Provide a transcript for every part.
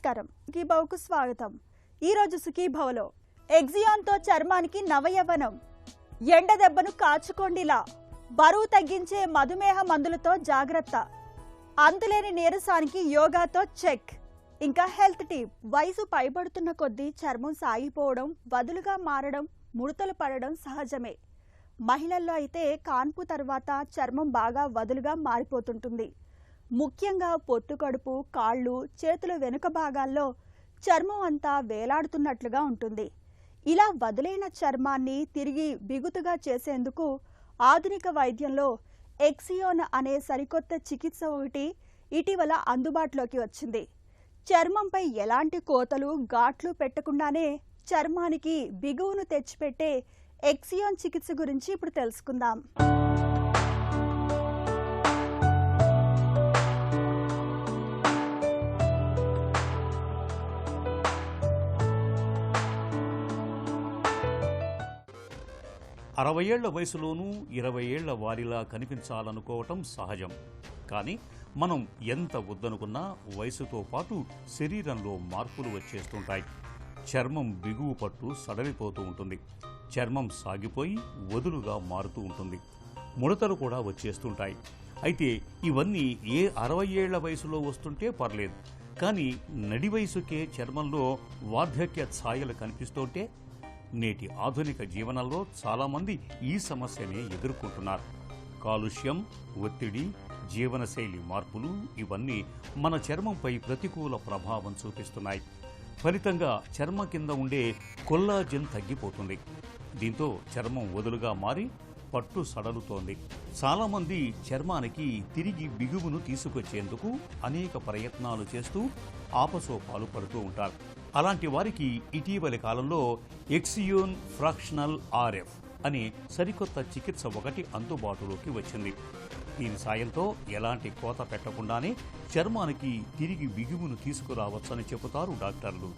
నమస్కారం గీబౌకు స్వాగతం। ఈ రోజు సుఖీభవలో ఎక్సియాన్ తో చర్మానికి నవయవనం, ఎండ దెబ్బను కాచుకోండిలా, బరువు తగ్గించే మధుమేహ మందులతో జాగ్రత్త, అంతులేని నీరసానికి యోగాతో చెక్, ఇంకా హెల్త్ టిప్। వయసు పైబడుతున్న కొద్దీ చర్మం సాగిపోవడం, వదులుగా మారడం, ముడతలు పడడం సహజమే। మహిళల్లో అయితే కాన్పు తర్వాత చర్మం బాగా వదులుగా మారిపోతుంటుంది। ముఖ్యంగా పొట్టు కడుపు, కాళ్ళు, చేతుల వెనుక భాగాల్లో చర్మం అంతా వేలాడుతున్నట్లుగా ఉంటుంది। ఇలా వదులైన చర్మాన్ని తిరిగి బిగుతుగా చేసేందుకు ఆధునిక వైద్యంలో ఎక్సియోన్ అనే సరికొత్త చికిత్స ఒకటి ఇటీవల అందుబాటులోకి వచ్చింది। చర్మంపై ఎలాంటి కోతలు, ఘాట్లు పెట్టకుండానే చర్మానికి బిగువును తెచ్చిపెట్టే ఎక్సియోన్ చికిత్స గురించి ఇప్పుడు తెలుసుకుందాం। 60 ఏళ్ల వయసులోనూ 20 ఏళ్ల వారిలా కనిపించాలనుకోవటం సహజం। కానీ మనం ఎంత వద్దనుకున్నా వయసుతో పాటు శరీరంలో మార్పులు వచ్చేస్తుంటాయి। చర్మం బిగువు పట్టు సడలిపోతూ ఉంటుంది, చర్మం సాగిపోయి వదులుగా మారుతూ ఉంటుంది, ముడతలు కూడా వచ్చేస్తుంటాయి। అయితే ఇవన్నీ ఏ 60 ఏళ్ల వయసులో వస్తుంటే పర్లేదు, కానీ నడి వయసుకే చర్మంలో వార్ధక్య ఛాయలు కనిపిస్తుంటే నేటి ఆధునిక జీవనంలో చాలామంది ఈ సమస్యనే ఎదుర్కొంటున్నారు। కాలుష్యం, ఒత్తిడి, జీవనశైలి మార్పులు ఇవన్నీ మన చర్మంపై ప్రతికూల ప్రభావం చూపిస్తున్నాయి। ఫలితంగా చర్మం కింద ఉండే కొల్లాజెన్ తగ్గిపోతుంది, దీంతో చర్మం వదులుగా మారి పట్టు సడలుతోంది। చాలామంది చర్మానికి తిరిగి బిగువును తీసుకొచ్చేందుకు అనేక ప్రయత్నాలు చేస్తూ ఆపసోపాలు పడుతూ ఉంటారు। అలాంటి వారికి ఇటీవలి కాలంలో ఎక్సియోన్ ఫ్రాక్షనల్ ఆర్ఎఫ్ అనే సరికొత్త చికిత్స ఒకటి అందుబాటులోకి వచ్చింది। దీని సాయంతో ఎలాంటి కోత పెట్టకుండానే చర్మానికి తిరిగి బిగువును తీసుకురావచ్చని చెబుతారు డాక్టర్లు।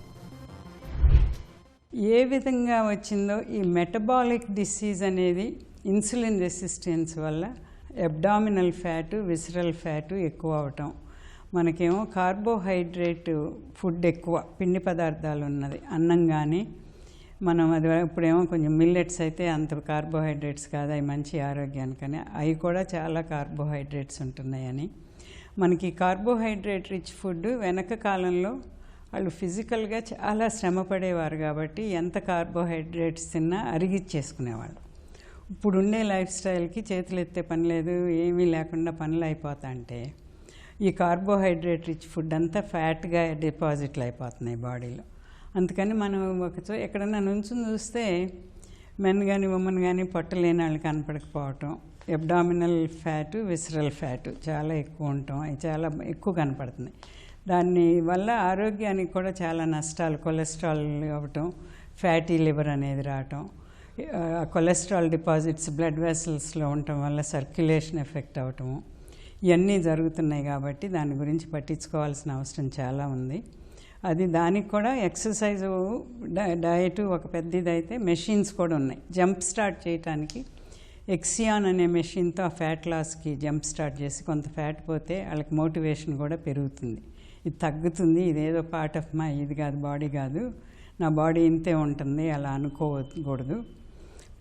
ఏ విధంగా వచ్చిందో ఈ మెటబాలిక్ డిసీజ్ అనేది ఇన్సులిన్ రెసిస్టెన్స్ వల్ల అబ్డామినల్ ఫ్యాటు, విసరల్ ఫ్యాటు ఎక్కువ అవటం, మనకేమో కార్బోహైడ్రేట్ ఫుడ్ ఎక్కువ, పిండి పదార్థాలు ఉన్నది, అన్నం కానీ మనం అది ఇప్పుడేమో కొంచెం మిల్లెట్స్ అయితే అంత కార్బోహైడ్రేట్స్ కాదు, అవి మంచి ఆరోగ్యానికని, అవి కూడా చాలా కార్బోహైడ్రేట్స్ ఉంటున్నాయని, మనకి కార్బోహైడ్రేట్ రిచ్ ఫుడ్ వెనక కాలంలో వాళ్ళు ఫిజికల్గా చాలా శ్రమ పడేవారు కాబట్టి ఎంత కార్బోహైడ్రేట్స్ తిన్నా అరిగిచ్చేసుకునేవాళ్ళు। ఇప్పుడు ఉండే లైఫ్ స్టైల్కి చేతులు ఎత్తే పని లేదు, ఏమీ లేకుండా పనులు అయిపోతా అంటే ఈ కార్బోహైడ్రేట్ రిచ్ ఫుడ్ అంతా ఫ్యాట్గా డిపాజిట్లు అయిపోతున్నాయి బాడీలో। అందుకని మనం ఎక్కడన్నా నుంచుని చూస్తే మెన్ కానీ ఉమెన్ కానీ పొట్ట లేని వాళ్ళు కనపడకపోవటం, అబ్డామినల్ ఫ్యాటు, విసరల్ ఫ్యాటు చాలా ఎక్కువ ఉండటం, అవి చాలా ఎక్కువ కనపడుతున్నాయి। దాని వల్ల ఆరోగ్యానికి కూడా చాలా నష్టాలు, కొలెస్ట్రాల్ అవ్వటం, ఫ్యాటీ లివర్ అనేది రావటం, కొలెస్ట్రాల్ డిపాజిట్స్ బ్లడ్ వెసల్స్లో ఉండటం వల్ల సర్క్యులేషన్ ఎఫెక్ట్ అవ్వటము, ఇవన్నీ జరుగుతున్నాయి। కాబట్టి దాని గురించి పట్టించుకోవాల్సిన అవసరం చాలా ఉంది। అది దానికి కూడా ఎక్సర్సైజు, డయట్ ఒక పెద్దదైతే మెషిన్స్ కూడా ఉన్నాయి జంప్ స్టార్ట్ చేయడానికి। ఎక్సియాన్ అనే మెషిన్తో ఆ ఫ్యాట్ లాస్కి జంప్ స్టార్ట్ చేసి కొంత ఫ్యాట్ పోతే వాళ్ళకి మోటివేషన్ కూడా పెరుగుతుంది, ఇది తగ్గుతుంది, ఇదేదో పార్ట్ ఆఫ్ మై ఇది కాదు, బాడీ కాదు, నా బాడీ ఇంతే ఉంటుంది అలా అనుకోకూడదు,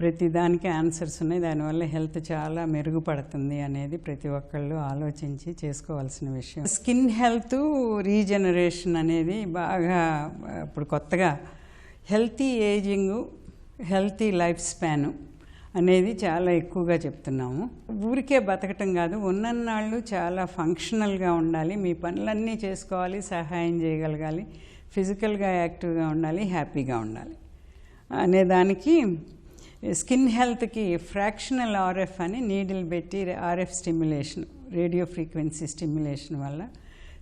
ప్రతి దానికి ఆన్సర్స్ ఉన్నాయి, దానివల్ల హెల్త్ చాలా మెరుగుపడుతుంది అనేది ప్రతి ఒక్కళ్ళు ఆలోచించి చేసుకోవాల్సిన విషయం। స్కిన్ హెల్త్ రీజనరేషన్ అనేది బాగా ఇప్పుడు కొత్తగా healthy ageing, healthy life span అనేది చాలా ఎక్కువగా చెప్తున్నాము। ఊరికే బతకటం కాదు, ఉన్నన్నాళ్ళు చాలా ఫంక్షనల్గా ఉండాలి, మీ పనులన్నీ చేసుకోవాలి, సహాయం చేయగలగాలి, ఫిజికల్గా యాక్టివ్గా ఉండాలి, హ్యాపీగా ఉండాలి అనేదానికి స్కిన్ హెల్త్కి ఫ్రాక్షనల్ ఆర్ఎఫ్ అని నీడిల్ పెట్టి RF stimulation, radio frequency stimulation వల్ల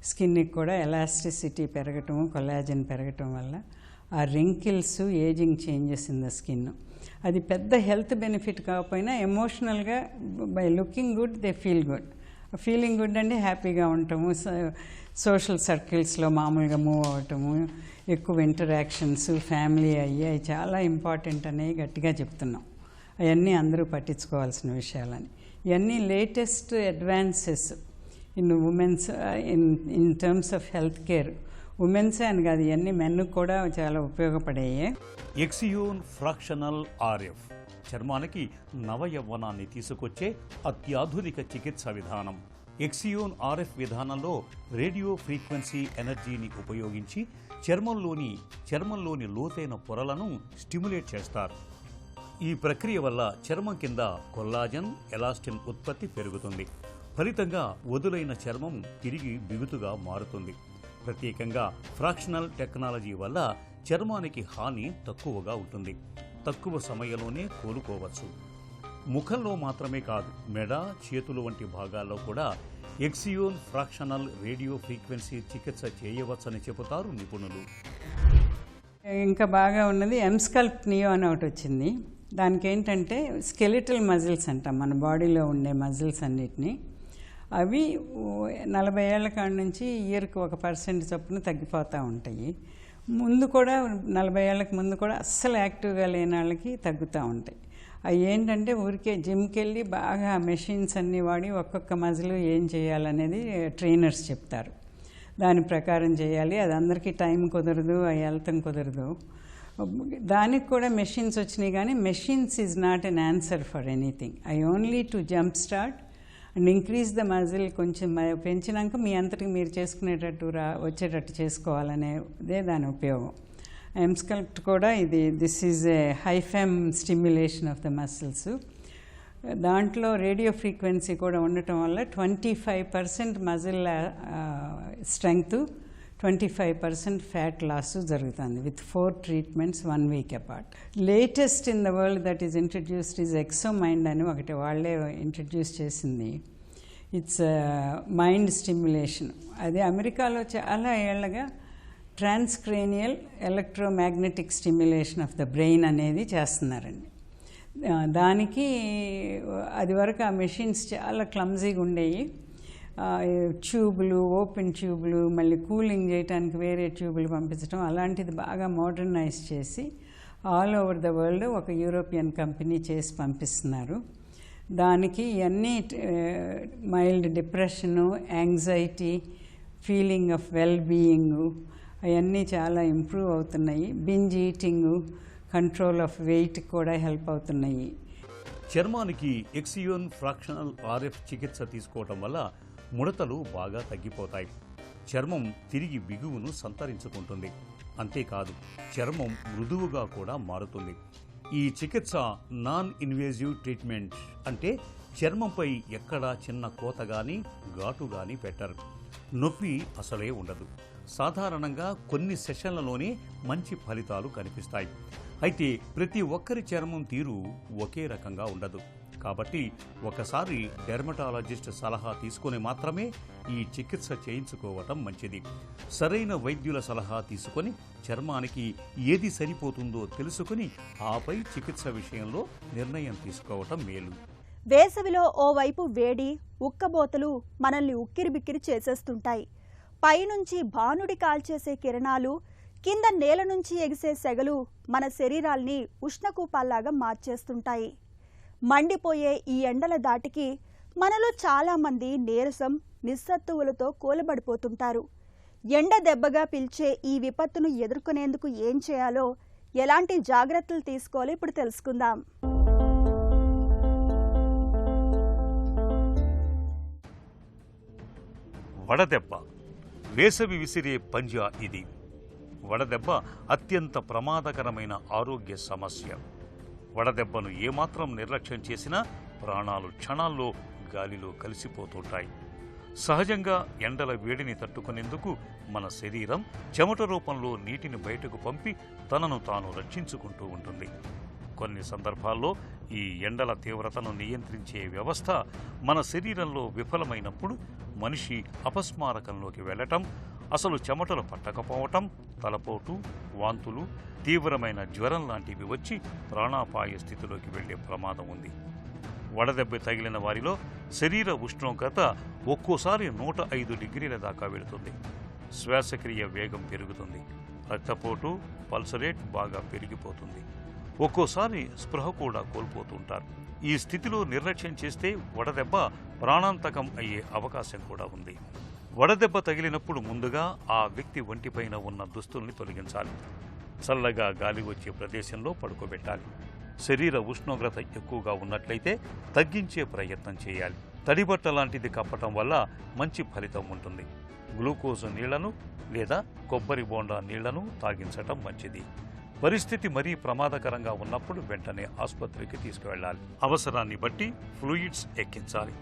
స్కిన్కి కూడా ఎలాస్టిసిటీ పెరగటము, కొలాజన్ పెరగటం వల్ల ఆ wrinkles, ageing changes in the skin, అది పెద్ద హెల్త్ బెనిఫిట్ కాకపోయినా ఎమోషనల్గా by looking good they feel good, feeling good అంటే హ్యాపీగా ఉండటము, సోషల్ సర్కిల్స్లో మామూలుగా మూవ్ అవటము, ఎక్కువ ఇంటరాక్షన్స్, ఫ్యామిలీ అవి చాలా ఇంపార్టెంట్ అనేవి గట్టిగా చెప్తున్నాం। అవన్నీ అందరూ పట్టించుకోవాల్సిన విషయాలని, ఇవన్నీ latest advances in women's in terms of health care, ఉమెన్సే అని కాదు, ఇవన్నీ మెన్కు కూడా చాలా ఉపయోగపడేయే. ఎక్సియోన్ ఫ్రాక్షనల్ ఆర్ఎఫ్ చర్మానికి నవయవ్వనాన్ని తీసుకొచ్చే అత్యాధునిక చికిత్స విధానం. ఎక్సియోన్ ఆర్ఎఫ్ విధానంలో రేడియో ఫ్రీక్వెన్సీ ఎనర్జీని ఉపయోగించి చర్మంలోని లోతైన పొరలను స్టిమ్యులేట్ చేస్తారు. ఈ ప్రక్రియ వల్ల చర్మం కింద కొల్లాజన్, ఎలాస్టిన్ ఉత్పత్తి పెరుగుతుంది. ఫలితంగా వదులైన చర్మం తిరిగి బిగుతుగా మారుతుంది. ప్రత్యేకంగా ఫ్రాక్షనల్ టెక్నాలజీ వల్ల చర్మానికి హాని తక్కువగా ఉంటుంది. తక్కువ సమయంలోనే కోలుకోవచ్చు. ముఖంలో మాత్రమే కాదు, మెడ, చేతులు వంటి భాగాల్లో కూడా ఎక్సియోన్ ఫ్రాక్షనల్ రేడియో ఫ్రీక్వెన్సీ చికిత్స చేయవచ్చని చెబుతారు నిపుణులు. ఇంకా బాగా ఉన్నది ఎంస్కల్ప్ట్ నియో అని ఒకటి వచ్చింది. దానికి ఏంటంటే స్కెలిటల్ మజిల్స్ అంటాం, మన బాడీలో ఉండే మజిల్స్ అన్నిటినీ. అవి 40 ఏళ్ల కాడి నుంచి ఇయర్కి 1% చొప్పున తగ్గిపోతూ ఉంటాయి. ముందు కూడా 40 ఏళ్ళకి ముందు కూడా అస్సలు యాక్టివ్గా లేని వాళ్ళకి తగ్గుతూ ఉంటాయి. అవి ఏంటంటే ఊరికే జిమ్కి వెళ్ళి బాగా మెషిన్స్ అన్నీ వాడి ఒక్కొక్క మజిల్ ఏం చేయాలనేది ట్రైనర్స్ చెప్తారు. దాని ప్రకారం చేయాలి. అది అందరికీ టైం కుదరదు, అవి వెళ్తాం కుదరదు. దానికి కూడా మెషిన్స్ వచ్చినాయి, కానీ machines is not an answer for anything. I only to jump start and increase the muscle. కొంచెం పెంచినాక మీ అంతటికి మీరు చేసుకునేటట్టు వచ్చేటట్టు చేసుకోవాలనేదే దాని ఉపయోగం. ఎంస్కల్ప్ట్ కూడా this is a HIFEM stimulation of the muscles. దాంట్లో రేడియో ఫ్రీక్వెన్సీ కూడా ఉండటం వల్ల 25% మజిల్ స్ట్రెంగ్త్, 25% ఫ్యాట్ లాస్ జరుగుతుంది with 4 treatments 1 week apart. Latest in the world that is introduced is Exomind అని ఒకటి వాళ్ళే ఇంట్రడ్యూస్ చేసింది. It's mind stimulation. అది అమెరికాలో చాలా ఏళ్ళగా transcranial electromagnetic stimulation of the brain అనేది చేస్తున్నారండి. దానికి అది వరకు ఆ మెషిన్స్ చాలా క్లమ్జీగా ఉండేవి. ట్యూబులు, ఓపెన్ ట్యూబులు, మళ్ళీ కూలింగ్ చేయడానికి వేరే ట్యూబులు పంపించడం, అలాంటిది బాగా మోడర్నైజ్ చేసి ఆల్ ఓవర్ ద వరల్డ్ ఒక యూరోపియన్ కంపెనీ చేసి పంపిస్తున్నారు. దానికి ఇవన్నీ mild depression, anxiety, feeling of well being అవన్నీ చాలా ఇంప్రూవ్ అవుతున్నాయి. Binge eating, control of weight కూడా హెల్ప్ అవుతున్నాయి. చర్మానికి ఎక్సియోన్ ఫ్రాక్షనల్ ఆర్ఎఫ్ చికిత్స తీసుకోవటం వల్ల ముడతలు బాగా తగ్గిపోతాయి. చర్మం తిరిగి బిగువును సంతరించుకుంటుంది. అంతేకాదు, చర్మం మృదువుగా కూడా మారుతుంది. ఈ చికిత్స నాన్ ఇన్వేజివ్ ట్రీట్మెంట్, అంటే చర్మంపై ఎక్కడా చిన్న కోత గాని ఘాటు గాని పెట్టరు. నొప్పి అసలే ఉండదు. సాధారణంగా కొన్ని సెషన్లలోనే మంచి ఫలితాలు కనిపిస్తాయి. అయితే ప్రతి ఒక్కరి చర్మం తీరు ఒకే రకంగా ఉండదు. కాబట్టి ఒకసారి డెర్మటాలజిస్ట్ సలహా తీసుకుని మాత్రమే ఈ చికిత్స చేయించుకోవటం మంచిది. సరైన వైద్యుల సలహా తీసుకొని చర్మానికి ఏది సరిపోతుందో తెలుసుకుని ఆపై చికిత్స విషయంలో నిర్ణయం తీసుకోవటం మేలు. వేసవిలో ఓవైపు వేడి, ఉక్కబోతలు మనల్ని ఉక్కిరిబిక్కిరి చేసేస్తుంటాయి. పైనుంచి భానుడి కాల్చేసే కిరణాలు, కింద నేల నుంచి ఎగిసే సెగలు మన శరీరాల్ని ఉష్ణకూపాల్లాగా మార్చేస్తుంటాయి. మండిపోయే ఈ ఎండల దాటికి మనలో చాలామంది నీరసం, నిస్సత్తువులతో కూలబడిపోతుంటారు. ఎండ దెబ్బగా పిలిచే ఈ విపత్తును ఎదుర్కొనేందుకు ఏం చేయాలో, ఎలాంటి జాగ్రత్తలు తీసుకోవాలో ఇప్పుడు తెలుసుకుందాం. వడదెబ్బ వేసవి విసిరే పంజా ఇది. వడదెబ్బ అత్యంత ప్రమాదకరమైన ఆరోగ్య సమస్య. వడదెబ్బను ఏమాత్రం నిర్లక్ష్యం చేసినా ప్రాణాలు క్షణాల్లో గాలిలో కలిసిపోతుంటాయి. సహజంగా ఎండల వేడిని తట్టుకునేందుకు మన శరీరం చెమట రూపంలో నీటిని బయటకు పంపి తనను తాను రక్షించుకుంటూ ఉంటుంది. కొన్ని సందర్భాల్లో ఈ ఎండల తీవ్రతను నియంత్రించే వ్యవస్థ మన శరీరంలో విఫలమైనప్పుడు మనిషి అపస్మారకంలోకి వెళ్లటం, అసలు చెమటలు పట్టకపోవటం, తలపోటు, వాంతులు, తీవ్రమైన జ్వరం లాంటివి వచ్చి ప్రాణాపాయ స్థితిలోకి వెళ్లే ప్రమాదం ఉంది. వడదెబ్బ తగిలిన వారిలో శరీర ఉష్ణోగ్రత ఒక్కోసారి 105 డిగ్రీల దాకా వెళుతుంది. శ్వాసక్రియ వేగం పెరుగుతుంది. రక్తపోటు, పల్స్ రేట్ బాగా పెరిగిపోతుంది. ఒక్కోసారి స్పృహ కూడా కోల్పోతుంటారు. ఈ స్థితిలో నిర్లక్ష్యం చేస్తే వడదెబ్బ ప్రాణాంతకం అయ్యే అవకాశం కూడా ఉంది. వడదెబ్బ తగిలినప్పుడు ముందుగా ఆ వ్యక్తి ఒంటిపైన ఉన్న దుస్తుల్ని తొలగించాలి. చల్లగా గాలి వచ్చే ప్రదేశంలో పడుకోబెట్టాలి. శరీర ఉష్ణోగ్రత ఎక్కువగా ఉన్నట్లయితే తగ్గించే ప్రయత్నం చేయాలి. తడిబట్ట లాంటిది కప్పటం వల్ల మంచి ఫలితం ఉంటుంది. గ్లూకోజ్ నీళ్లను లేదా కొబ్బరి బోండా నీళ్లను తాగించటం మంచిది. పరిస్థితి మరీ ప్రమాదకరంగా ఉన్నప్పుడు వెంటనే ఆసుపత్రికి తీసుకువెళ్ళాలి. అవసరాన్ని బట్టి ఫ్లూయిడ్స్ ఎక్కించాలి.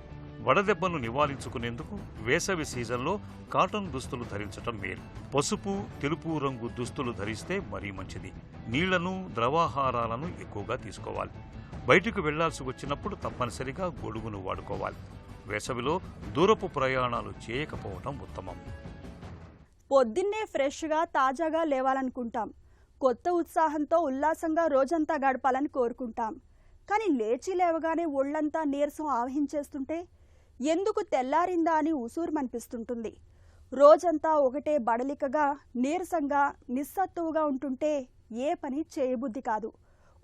వడదెబ్బను నివారించుకునేందుకు వేసవి సీజన్లో కాటన్ దుస్తులు ధరించటం మేలు. పసుపు, తెలుపు రంగు దుస్తులు ధరిస్తే మరీ మంచిది. నీళ్లను, ద్రవాహారాలను ఎక్కువగా తీసుకోవాలి. బయటకు వెళ్లాల్సి వచ్చినప్పుడు తప్పనిసరిగా గొడుగును వాడుకోవాలి. వేసవిలో దూరపు ప్రయాణాలు చేయకపోవటం ఉత్తమం. పొద్దున్నే ఫ్రెష్గా తాజాగా లేవాలనుకుంటాం. కొత్త ఉత్సాహంతో ఉల్లాసంగా రోజంతా గడపాలని కోరుకుంటాం. కానీ లేచి లేవగానే ఒళ్ళంతా నీరసం ఆవహించేస్తుంటే ఎందుకు తెల్లారిందా అని ఉసూరుమనిపిస్తుంటుంది. రోజంతా ఒకటే బడలికగా, నీరసంగా, నిస్సత్తువుగా ఉంటుంటే ఏ పని చేయబుద్ధి కాదు.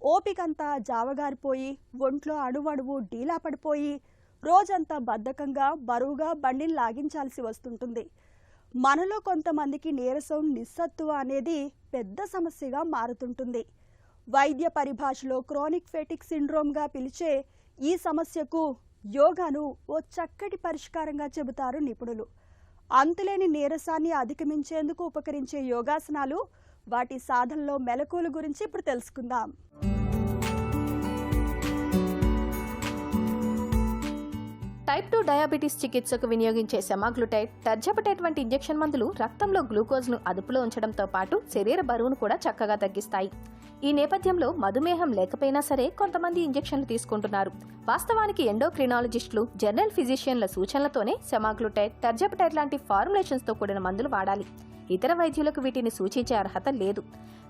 ఓపికంతా జావగారిపోయి, ఒంట్లో అణువణువు డీలా పడిపోయి, రోజంతా బద్ధకంగా, బరువుగా బండిని లాగించాల్సి వస్తుంటుంది. మనలో కొంతమందికి నీరసం, నిస్సత్తువ అనేది పెద్ద సమస్యగా మారుతుంటుంది. వైద్య పరిభాషలో క్రానిక్ ఫెటిగ్ సిండ్రోమ్గా పిలిచే ఈ సమస్యకు యోగాను ఓ చక్కటి పరిష్కారంగా చెబుతారు నిపుణులు. అంతులేని నీరసాన్ని అధిగమించేందుకు ఉపకరించే యోగాసనాలు, వాటి సాధనలో మెలకువల గురించి ఇప్పుడు తెలుసుకుందాం. టైప్ 2 డయాబెటీస్ చికిత్సకు వినియోగించే సెమాగ్లుటైడ్, టర్జపటైడ్ వంటి ఇంజెక్షన్ మందులు రక్తంలో గ్లూకోజ్ను అదుపులో ఉంచడంతో పాటు శరీర బరువును కూడా చక్కగా తగ్గిస్తాయి. ఈ నేపథ్యంలో మధుమేహం లేకపోయినా సరే కొంతమంది ఇంజెక్షన్లు తీసుకుంటున్నారు. వాస్తవానికి ఎండోక్రినాలజిస్టులు, జనరల్ ఫిజిషియన్ల సూచనలతోనే సెమాగ్లుటైడ్, టర్జపటైడ్ లాంటి ఫార్ములేషన్స్తో కూడిన మందులు వాడాలి. ఇతర వైద్యులకు వీటిని సూచించే అర్హత లేదు.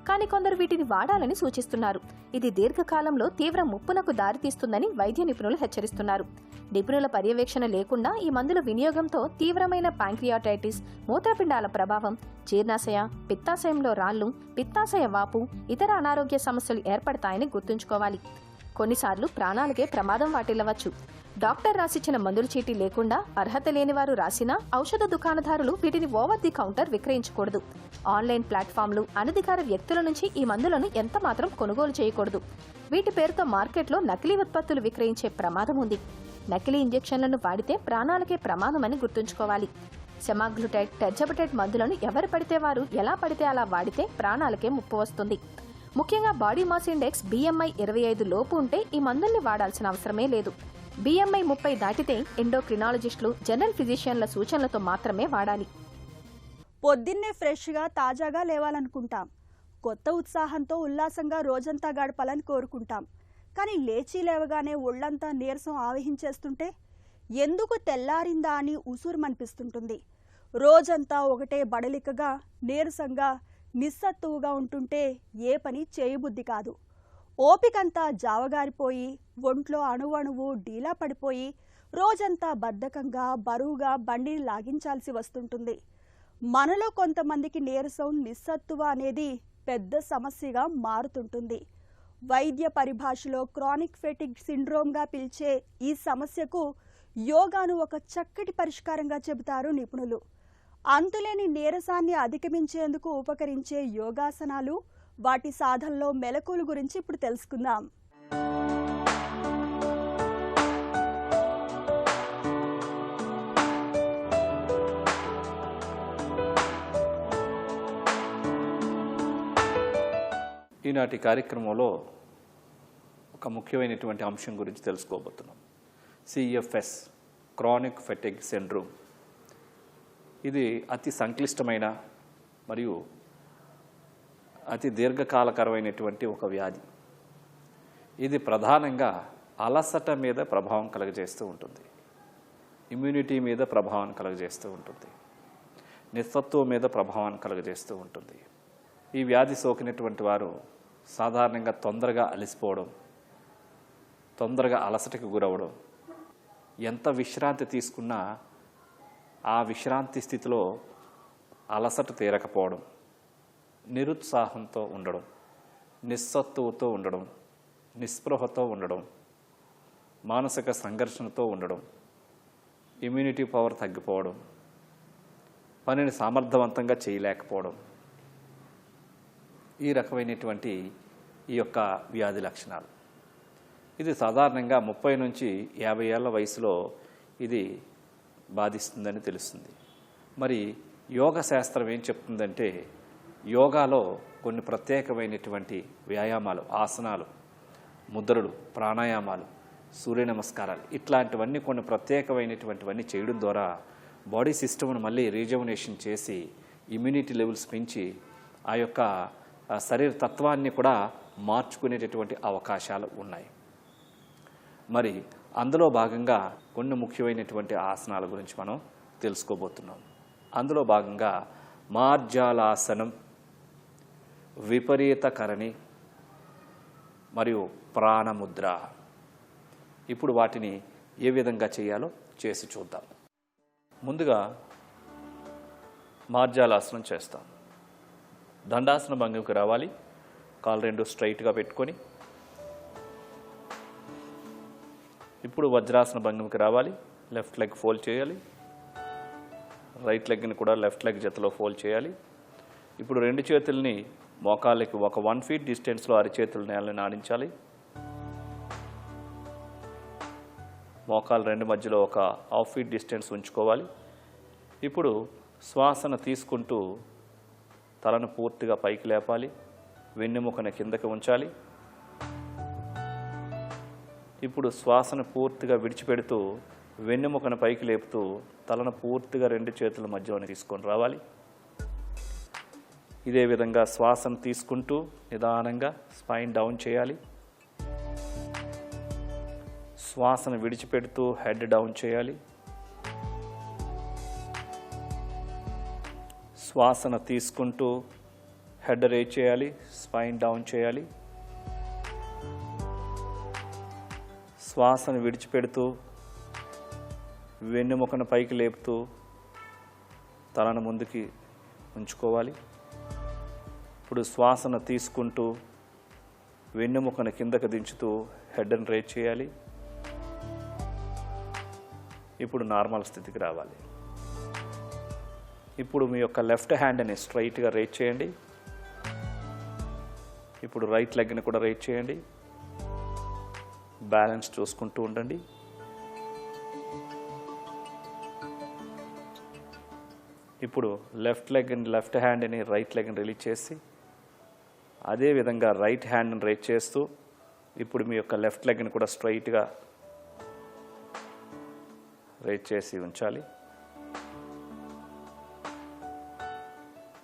కానీ కొందరు వీటిని వాడాలని సూచిస్తున్నారు. ఇది దీర్ఘకాలంలో తీవ్ర ముప్పునకు దారితీస్తుందని వైద్య నిపుణులు హెచ్చరిస్తున్నారు. నిపుణుల పర్యవేక్షణ లేకుండా ఈ మందుల వినియోగంతో తీవ్రమైన ప్యాంక్రియాటైటిస్, మూత్రపిండాల ప్రభావం, జీర్ణాశయ, పిత్తాశయంలో రాళ్లు, పిత్తాశయ వాపు, ఇతర అనారోగ్య సమస్యలు ఏర్పడతాయని గుర్తుంచుకోవాలి. కొన్నిసార్లు ప్రాణాలకే ప్రమాదం వాటిల్లవచ్చు. డాక్టర్ రాసిచ్చిన మందుల చీటీ లేకుండా అర్హత లేని వారు రాసినా ఔషధ దుకాణదారులు వీటిని ఓవర్ ది కౌంటర్ విక్రయించకూడదు. ఆన్లైన్ ప్లాట్ఫామ్లు, అనధికార వ్యక్తుల నుంచి ఈ మందులను ఎంతమాత్రం కొనుగోలు చేయకూడదు. వీటి పేరుతో మార్కెట్లో నకిలీ ఉత్పత్తులు విక్రయించే ప్రమాదం ఉంది. నకిలీ ఇంజెక్షన్లను వాడితే ప్రాణాలకే ప్రమాదమని గుర్తుంచుకోవాలి. సెమాగ్లుటైడ్, టర్జపటైడ్ మందులను ఎవరు పడితే వారు ఎలా పడితే అలా వాడితే ప్రాణాలకే ముప్పు వస్తుంది. ముఖ్యంగా బాడీ మాస్ ఇండెక్స్ BMI 25 లోపు ఉంటే ఈ మందుల్ని వాడాల్సిన అవసరమే లేదు. BMI 30 దాటితే ఎండోక్రినాలజిస్టులు, జనరల్ ఫిజిషియన్ల సూచనలతో మాత్రమే వాడాలి. పొద్దున్నే ఫ్రెష్గా తాజాగా లేవాలనుకుంటాం. కొత్త ఉత్సాహంతో ఉల్లాసంగా రోజంతా గడపాలని కోరుకుంటాం. కానీ లేచి లేవగానే ఒళ్ళంతా నీరసం ఆవహించేస్తుంటే ఎందుకు తెల్లారిందా అని ఉసూరుమనిపిస్తుంటుంది. రోజంతా ఒకటే బడలికగా, నీరసంగా, నిస్సత్తువుగా ఉంటుంటే ఏ పని చేయబుద్ధి కాదు. ఓపికంతా జావగారిపోయి, ఒంట్లో అణువణువు డీలా పడిపోయి, రోజంతా బద్ధకంగా, బరువుగా బండిని లాగించాల్సి వస్తుంటుంది. మనలో కొంతమందికి నీరసం, నిస్సత్తువ అనేది పెద్ద సమస్యగా మారుతుంటుంది. వైద్య పరిభాషలో క్రానిక్ ఫెటిగ్ సిండ్రోమ్గా పిలిచే ఈ సమస్యకు యోగాను ఒక చక్కటి పరిష్కారంగా చెబుతారు నిపుణులు. అంతులేని నీరసాన్ని అధిగమించేందుకు ఉపకరించే యోగాసనాలు, వాటి సాధనలో మెలకువల గురించి ఇప్పుడు తెలుసుకుందాం. ఈనాటి కార్యక్రమంలో ఒక ముఖ్యమైనటువంటి అంశం గురించి తెలుసుకోబోతున్నాం. CFS, chronic fatigue syndrome. ఇది అతి సంక్లిష్టమైన మరియు అతి దీర్ఘకాలకరమైనటువంటి ఒక వ్యాధి. ఇది ప్రధానంగా అలసట మీద ప్రభావం కలుగజేస్తూ ఉంటుంది, ఇమ్యూనిటీ మీద ప్రభావం కలుగజేస్తూ ఉంటుంది, నిస్సత్వం మీద ప్రభావాన్ని కలుగజేస్తూ ఉంటుంది. ఈ వ్యాధి సోకినటువంటి వారు సాధారణంగా తొందరగా అలసిపోవడం, తొందరగా అలసటకు గురవడం, ఎంత విశ్రాంతి తీసుకున్నా ఆ విశ్రాంతి స్థితిలో అలసట తీరకపోవడం, నిరుత్సాహంతో ఉండడం, నిస్సత్తువతో ఉండడం, నిస్పృహతో ఉండడం, మానసిక సంఘర్షణతో ఉండడం, ఇమ్యూనిటీ పవర్ తగ్గిపోవడం, పనిని సమర్థవంతంగా చేయలేకపోవడం, ఈ రకమైనటువంటి ఈ యొక్క వ్యాధి లక్షణాలు. ఇది సాధారణంగా 30 నుంచి 50 ఏళ్ల వయసులో ఇది బాధిస్తుందని తెలుస్తుంది. మరి యోగ శాస్త్రం ఏం చెప్తుందంటే, యోగాలో కొన్ని ప్రత్యేకమైనటువంటి వ్యాయామాలు, ఆసనాలు, ముద్రలు, ప్రాణాయామాలు, సూర్య నమస్కారాలు, ఇట్లాంటివన్నీ కొన్ని ప్రత్యేకమైనటువంటివన్నీ చేయడం ద్వారా బాడీ సిస్టమ్ను మళ్ళీ రీజువనేషన్ చేసి ఇమ్యూనిటీ లెవెల్స్ పెంచి ఆ యొక్క శరీర తత్వాన్ని కూడా మార్చుకునేటటువంటి అవకాశాలు ఉన్నాయి. మరి అందులో భాగంగా కొన్ని ముఖ్యమైనటువంటి ఆసనాల గురించి మనం తెలుసుకోబోతున్నాం. అందులో భాగంగా మార్జాలాసనం, విపరీతకరణి మరియు ప్రాణముద్ర. ఇప్పుడు వాటిని ఏ విధంగా చేయాలో చేసి చూద్దాం. ముందుగా మార్జాలాసనం చేస్తాం. దండాసన భంగిమకి రావాలి. కాళ్ళు రెండు స్ట్రైట్గా పెట్టుకొని, ఇప్పుడు వజ్రాసన భంగిమకి రావాలి. లెఫ్ట్ లెగ్ ఫోల్డ్ చేయాలి. రైట్ లెగ్ని కూడా లెఫ్ట్ లెగ్ జతలో ఫోల్డ్ చేయాలి. ఇప్పుడు రెండు చేతుల్ని మోకాళ్ళకి ఒక 1 ఫీట్ డిస్టెన్స్లో అరిచేతులు నేలని ఆడించాలి. మోకాలు రెండు మధ్యలో ఒక 1/2 ఫీట్ డిస్టెన్స్ ఉంచుకోవాలి. ఇప్పుడు శ్వాసను తీసుకుంటూ తలను పూర్తిగా పైకి లేపాలి. వెన్నెముకను కిందకి ఉంచాలి. ఇప్పుడు శ్వాసను పూర్తిగా విడిచిపెడుతూ వెన్నెముకను పైకి లేపుతూ తలను పూర్తిగా రెండు చేతుల మధ్యలోకి తీసుకొని రావాలి. ఇదే విధంగా శ్వాసను తీసుకుంటూ నిదానంగా స్పైన్ డౌన్ చేయాలి. శ్వాసను విడిచిపెడుతూ హెడ్ డౌన్ చేయాలి. శ్వాసను తీసుకుంటూ హెడ్ రేజ్ చేయాలి, స్పైన్ డౌన్ చేయాలి. శ్వాసను విడిచిపెడుతూ వెన్నెముకను పైకి లేపుతూ తలను ముందుకి ఉంచుకోవాలి. ఇప్పుడు శ్వాసను తీసుకుంటూ వెన్నెముకను కిందకు దించుతూ హెడ్ని రేజ్ చేయాలి. ఇప్పుడు నార్మల్ స్థితికి రావాలి. ఇప్పుడు మీ యొక్క లెఫ్ట్ హ్యాండ్ని స్ట్రైట్గా రేజ్ చేయండి. ఇప్పుడు రైట్ లెగ్ని కూడా రేజ్ చేయండి. బ్యాలెన్స్ చూసుకుంటూ ఉండండి. ఇప్పుడు లెఫ్ట్ హ్యాండ్ని రైట్ లెగ్ని రిలీజ్ చేసి అదేవిధంగా రైట్ హ్యాండ్ని రేజ్ చేస్తూ ఇప్పుడు మీ యొక్క లెఫ్ట్ లెగ్ని కూడా స్ట్రైట్గా రేజ్ చేసి ఉంచాలి.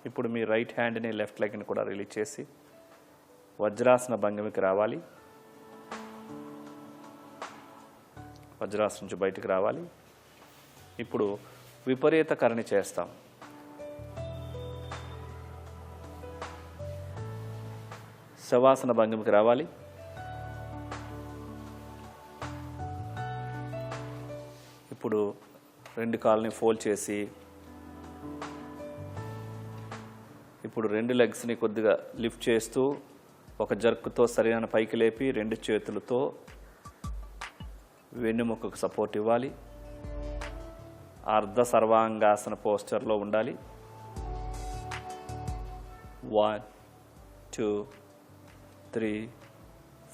ఇప్పుడు మీ రైట్ హ్యాండ్ని లెఫ్ట్ లెగ్ని కూడా రిలీజ్ చేసి వజ్రాసన భంగిమకి రావాలి. వజ్రాసనం నుంచి బయటకు రావాలి. ఇప్పుడు విపరీత కరణి చేస్తాం. శవాసన భంగిమకి రావాలి. ఇప్పుడు రెండు కాళ్ళని ఫోల్డ్ చేసి ఇప్పుడు రెండు లెగ్స్ని కొద్దిగా లిఫ్ట్ చేస్తూ ఒక జర్కుతో శరీరాన్ని పైకి లేపి రెండు చేతులతో వెన్నుముకకు సపోర్ట్ ఇవ్వాలి. అర్ధ సర్వాంగాసన పోస్చర్లో ఉండాలి. 1 2 3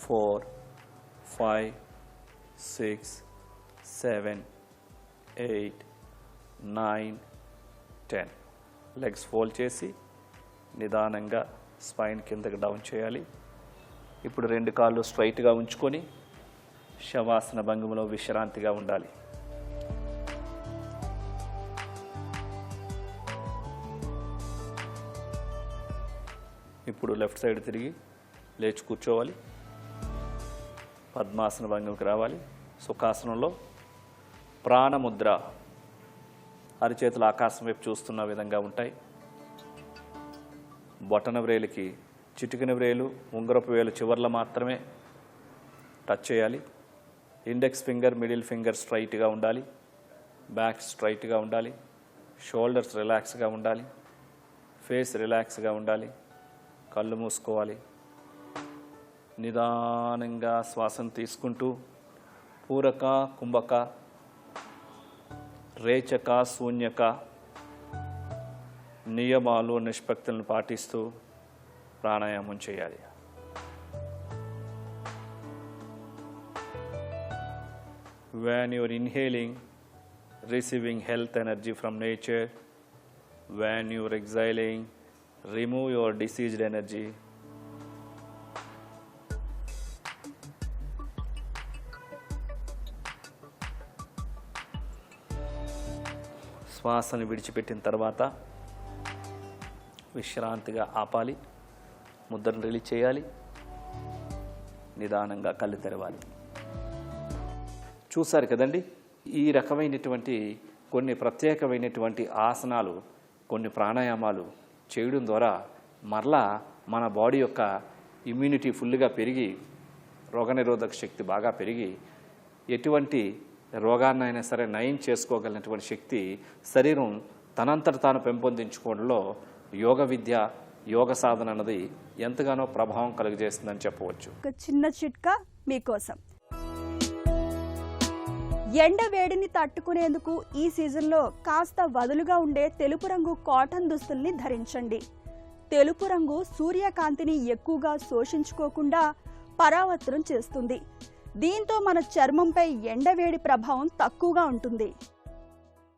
4 5 6 7 8 9 10 లెగ్స్ ఫోల్డ్ చేసి నిదానంగా స్పైన్ కిందకి డౌన్ చేయాలి. ఇప్పుడు రెండు కాళ్ళు స్ట్రైట్గా ఉంచుకొని శవాసన భంగిమలో విశ్రాంతిగా ఉండాలి. ఇప్పుడు లెఫ్ట్ సైడ్ తిరిగి లేచి కూర్చోవాలి. పద్మాసన భంగిమకి రావాలి. సుఖాసనంలో ప్రాణముద్ర, అరిచేతులు ఆకాశం వైపు చూస్తున్న విధంగా ఉంటాయి. బొటన వ్రేలికి చిటికిన వ్రేలు, ఉంగరపు వేలు చివర్ల మాత్రమే టచ్ చేయాలి. ఇండెక్స్ ఫింగర్, మిడిల్ ఫింగర్ స్ట్రైట్గా ఉండాలి. బ్యాక్ స్ట్రైట్గా ఉండాలి. షోల్డర్స్ రిలాక్స్గా ఉండాలి. ఫేస్ రిలాక్స్గా ఉండాలి. కళ్ళు మూసుకోవాలి. నిదానంగా శ్వాసను తీసుకుంటూ పూరక, కుంభక, రేచక, శూన్యక, నియమాలు నిష్పత్తులను పాటిస్తూ ప్రాణాయామం చేయాలి. When you are inhaling, receiving health energy from nature. When you are exhaling, remove your diseased energy. శ్వాసను విడిచిపెట్టిన తర్వాత విశ్రాంతిగా ఆపాలి, ముద్రను రిలీజ్ చేయాలి, నిదానంగా కళ్ళు తెరవాలి. చూశారు కదండి, ఈ రకమైనటువంటి కొన్ని ప్రత్యేకమైనటువంటి ఆసనాలు, కొన్ని ప్రాణాయామాలు చేయడం ద్వారా మరలా మన బాడీ యొక్క ఇమ్యూనిటీ ఫుల్గా పెరిగి, రోగనిరోధక శక్తి బాగా పెరిగి, ఎటువంటి రోగాన్నైనా సరే నయం చేసుకోగలిగినటువంటి శక్తి శరీరం తనంతట తాను పెంపొందించుకోవడంలో యోగ విద్య, యోగ సాధన అన్నది ఎంతగానో ప్రభావం కలుగజేస్తుందని చెప్పవచ్చు. ఒక చిన్న చిట్కా మీకోసం. ఎండ వేడిని తట్టుకునేందుకు ఈ సీజన్లో కాస్త వదులుగా ఉండే తెలుపు రంగు కాటన్ దుస్తుల్ని ధరించండి. తెలుపు రంగు సూర్యకాంతిని ఎక్కువగా శోషించుకోకుండా పరావర్తనం చేస్తుంది. దీంతో మన చర్మంపై ఎండవేడి ప్రభావం తక్కువగా ఉంటుంది.